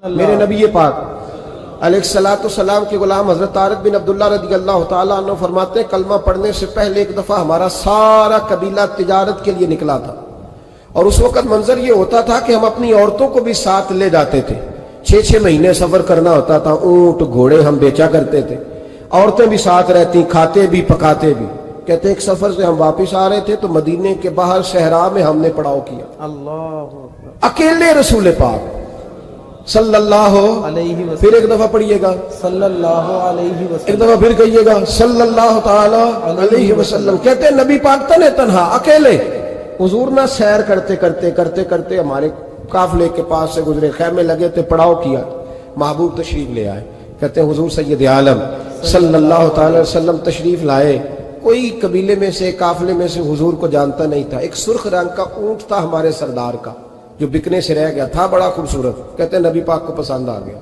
میرے نبی پاک علیہ السلام کے غلام حضرت طارق بن عبداللہ رضی اللہ تعالیٰ عنہ فرماتے ہیں کلمہ پڑھنے سے پہلے ایک دفعہ ہمارا سارا قبیلہ تجارت کے لیے نکلا تھا، اور اس وقت منظر یہ ہوتا تھا کہ ہم اپنی عورتوں کو بھی ساتھ لے جاتے تھے۔ 6 مہینے سفر کرنا ہوتا تھا، اونٹ گھوڑے ہم بیچا کرتے تھے، عورتیں بھی ساتھ رہتی، کھاتے بھی پکاتے بھی۔ کہتے ایک سفر سے ہم واپس آ رہے تھے تو مدینے کے باہر صحرا میں ہم نے پڑاؤ کیا، اللہ اکیلے رسول پاک صلی اللہ علیہ وسلم، پھر ایک دفعہ پڑھیے گا صلی اللہ علیہ وسلم، ایک دفعہ پھر کہیے گا صلی اللہ تعالی علیہ وسلم۔ کہتے ہیں نبی پاک تنہا اکیلے حضور نہ سیر کرتے ہمارے قافلے کے پاس سے گزرے، خیمے لگے تھے، پڑاؤ کیا، محبوب تشریف لے آئے۔ کہتے ہیں حضور سید عالم صلی اللہ تعالی علیہ وسلم تشریف لائے، کوئی قبیلے میں سے قافلے میں سے حضور کو جانتا نہیں تھا۔ ایک سرخ رنگ کا اونٹ تھا ہمارے سردار کا جو بکنے سے رہ گیا تھا، بڑا خوبصورت۔ کہتے ہیں نبی پاک کو پسند آ گیا۔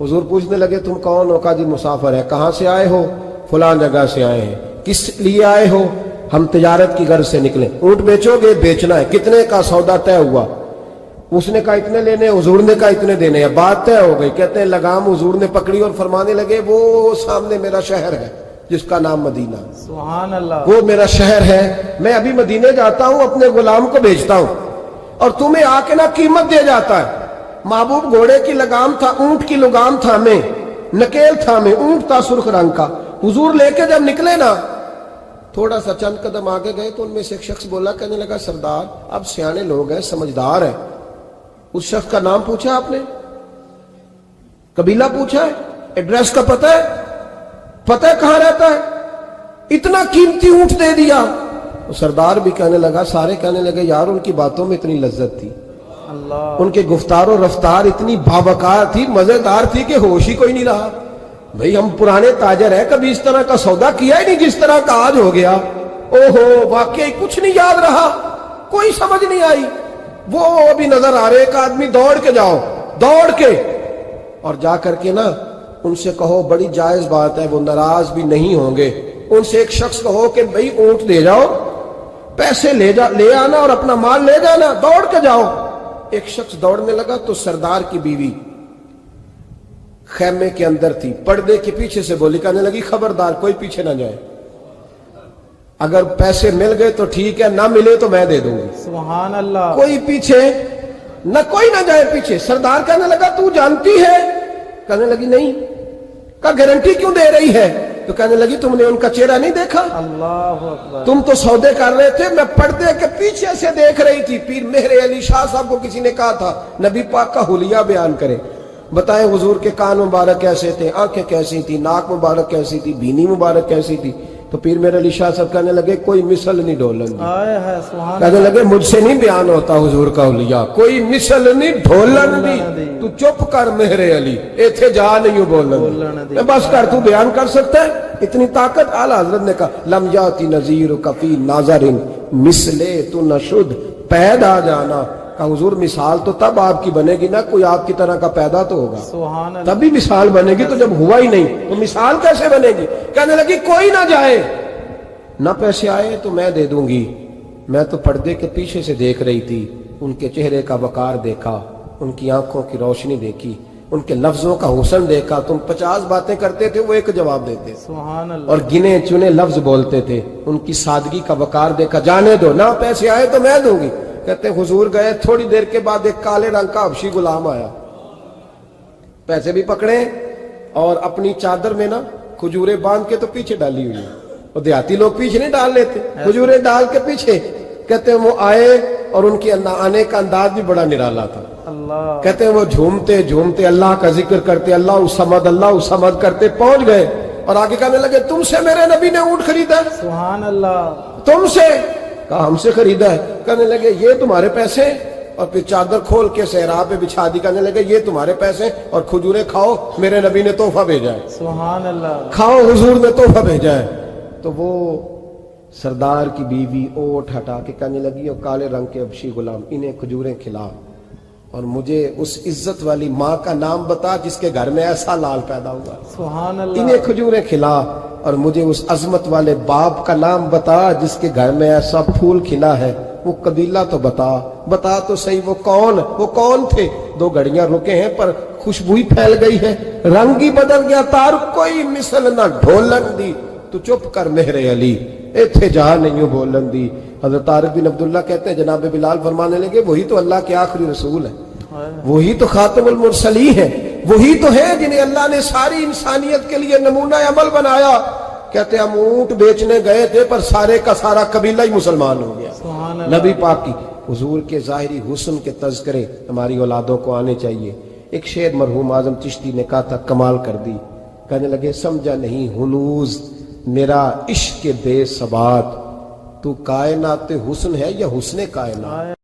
حضور پوچھنے لگے تم کون ہو؟ کہا جی مسافر ہے۔ کہاں سے آئے ہو؟ فلان جگہ سے آئے ہیں۔ کس لیے آئے ہو؟ ہم تجارت کی غرض سے نکلے۔ اونٹ بیچو گے؟ بیچنا ہے۔ کتنے کا سودا طے ہوا؟ اس نے کہا اتنے لینے، حضور نے کہا اتنے دینے ہیں، بات طے ہو گئی۔ کہتے ہیں لگام حضور نے پکڑی اور فرمانے لگے وہ سامنے میرا شہر ہے جس کا نام مدینہ، سبحان اللہ، وہ میرا شہر ہے، میں ابھی مدینے جاتا ہوں، اپنے غلام کو بھیجتا ہوں اور تمہیں آ کے نہ قیمت دے جاتا ہے۔ محبوب گھوڑے کی لگام تھا، اونٹ کی لگام تھا میں، نکیل تھا میں، اونٹ تھا سرخ رنگ کا۔ حضور لے کے جب نکلے نا، تھوڑا سا چند قدم آگے گئے تو ان میں سے ایک شخص بولا، کہنے لگا سردار اب سیانے لوگ ہیں، سمجھدار ہیں۔ اس شخص کا نام پوچھا آپ نے، قبیلہ پوچھا ہے، ایڈریس کا پتہ ہے، پتہ ہے کہاں رہتا ہے، اتنا قیمتی اونٹ دے دیا۔ سردار بھی کہنے لگا، سارے کہنے لگے یار ان کی باتوں میں اتنی لذت تھی، اللہ، ان کے گفتار و رفتار اتنی بھاوکار تھی، مزیدار تھی کہ ہوش ہی کوئی نہیں رہا۔ بھئی ہم پرانے تاجر ہیں، کبھی اس طرح کا سودا کیا ہی نہیں جس طرح کا آج ہو گیا۔ اوہو واقعی کچھ نہیں یاد رہا، کوئی سمجھ نہیں آئی۔ وہ ابھی نظر آ رہے، ایک آدمی دوڑ کے جاؤ، دوڑ کے اور جا کر کے نا ان سے کہو بڑی جائز بات ہے، وہ ناراض بھی نہیں ہوں گے۔ ان سے ایک شخص کہو کہ بھئی اونٹ دے جاؤ، پیسے لے آنا اور اپنا مال لے جانا، دوڑ کے جاؤ۔ ایک شخص دوڑنے لگا تو سردار کی بیوی خیمے کے اندر تھی، پردے کے پیچھے سے بولی، کہنے لگی خبردار کوئی پیچھے نہ جائے، اگر پیسے مل گئے تو ٹھیک ہے، نہ ملے تو میں دے دوں گی، سبحان اللہ، کوئی پیچھے نہ، کوئی نہ جائے پیچھے۔ سردار کہنے لگا تو جانتی ہے؟ کہنے لگی نہیں۔ کہا گارنٹی کیوں دے رہی ہے؟ تو کہنے لگی تم نے ان کا چہرہ نہیں دیکھا؟ اللہ اکبر، تم تو سودے کر رہے تھے، میں پردے کے پیچھے سے دیکھ رہی تھی۔ پیر مہر علی شاہ صاحب کو کسی نے کہا تھا نبی پاک کا حلیہ بیان کرے، بتائیں حضور کے کان مبارک کیسے تھے، آنکھیں کیسی تھی، ناک مبارک کیسی تھی، بینی مبارک کیسی تھی۔ تو پیر مہر علی شاہ صاحب کہنے لگے کوئی مثل نہیں ڈھولن دی، کہنے لگے مجھ سے نہیں بیان ہوتا حضور کا حلیہ، کوئی مثل نہیں ڈھولن دی، تو چپ کر مہر علی، ایتھے جا نہیں بولن دی، بس کر، تو بیان کر سکتا ہے؟ اتنی طاقت۔ اعلیٰ حضرت نے کہا لم یاتی نذیرک فی ناظر مثلے تو نشد، پیدا جانا۔ کہا حضور مثال تو تب آپ کی بنے گی نا، کوئی آپ کی طرح کا پیدا تو ہوگا، تبھی مثال بنے گی، تو جب ہوا ہی نہیں تو مثال کیسے بنے گی؟ کہنے لگی کوئی نہ جائے، نہ پیسے آئے تو میں دے دوں گی۔ میں تو پردے کے پیچھے سے دیکھ رہی تھی، ان کے چہرے کا وقار دیکھا، ان کی آنکھوں کی روشنی دیکھی، ان کے لفظوں کا حسن دیکھا۔ تم 50 باتیں کرتے تھے، وہ ایک جواب دیتے، سبحان اللہ، اور گنے چنے لفظ بولتے تھے، ان کی سادگی کا وقار دیکھا۔ جانے دو، نہ پیسے آئے تو میں دوں گی۔ کہتے ہیں حضور گئے، تھوڑی دیر کے بعد ایک کالے رنگ کا حبشی غلام آیا، پیسے بھی پکڑے اور اپنی چادر میں نا کھجوریں باندھ کے تو پیچھے ڈالی ہوئی، اور دیہاتی لوگ پیچھے نہیں ڈال لیتے، کھجوریں ڈال کے پیچھے۔ کہتے ہیں وہ آئے اور ان کے آنے کا انداز بھی بڑا نرالا تھا، اللہ، کہتے ہیں وہ جھومتے جھومتے اللہ کا ذکر کرتے، اللہ الصمد کرتے پہنچ گئے، اور آگے کہنے لگے تم سے میرے نبی نے اونٹ خریدا، سبحان اللہ، تم سے؟ کہا ہم سے خریدا ہے۔ کہنے لگے یہ تمہارے پیسے؟ اور پھر چادر کھول کے صحرا پہ بچھا دی، کہنے لگے یہ تمہارے پیسے اور کھجوریں کھاؤ، میرے نبی نے تحفہ بھیجا ہے، سبحان اللہ، کھاؤ حضور نے تحفہ بھیجا ہے۔ تو وہ سردار کی بیوی اوٹ ہٹا کے کہنے لگی اور کالے رنگ کے حبشی غلام انہیں کھجوریں کھلا، اور مجھے اس عزت والی ماں کا نام بتا جس کے گھر میں ایسا لال پیدا ہوا، سبحان اللہ، انہیں کھجوریں کھلا، اور مجھے اس عظمت والے باپ کا نام بتا جس کے گھر میں ایسا پھول کھلا ہے، وہ قبیلہ تو بتا تو صحیح وہ کون تھے؟ 2 گھڑیاں رکے ہیں پر خوشبو ہی پھیل گئی ہے، رنگ ہی بدل گیا، تار کوئی مثل نہ ڈھولن دی، تو چپ کر مہر علی ایتھے جہاں نہیں ہو بولن دی۔ حضرت طارق بن عبداللہ کہتے ہیں جناب بلال فرمانے لگے وہی تو اللہ کے آخری رسول ہے، وہی تو خاتم المرسلین ہے، وہی تو ہے جنہیں اللہ نے ساری انسانیت کے لیے نمونہ عمل بنایا۔ کہتے ہیں ہم اونٹ بیچنے گئے تھے پر سارے کا سارا قبیلہ ہی مسلمان ہو گیا۔ نبی پاک کی حضور کے ظاہری حسن کے تذکرے ہماری اولادوں کو آنے چاہیے۔ ایک شعر مرحوم اعظم چشتی نے کہا تھا، کمال کر دی، کہنے لگے سمجھا نہیں ہنوز میرا عشق بے ثبات، تو کائنات حسن ہے یا حسن کائنات؟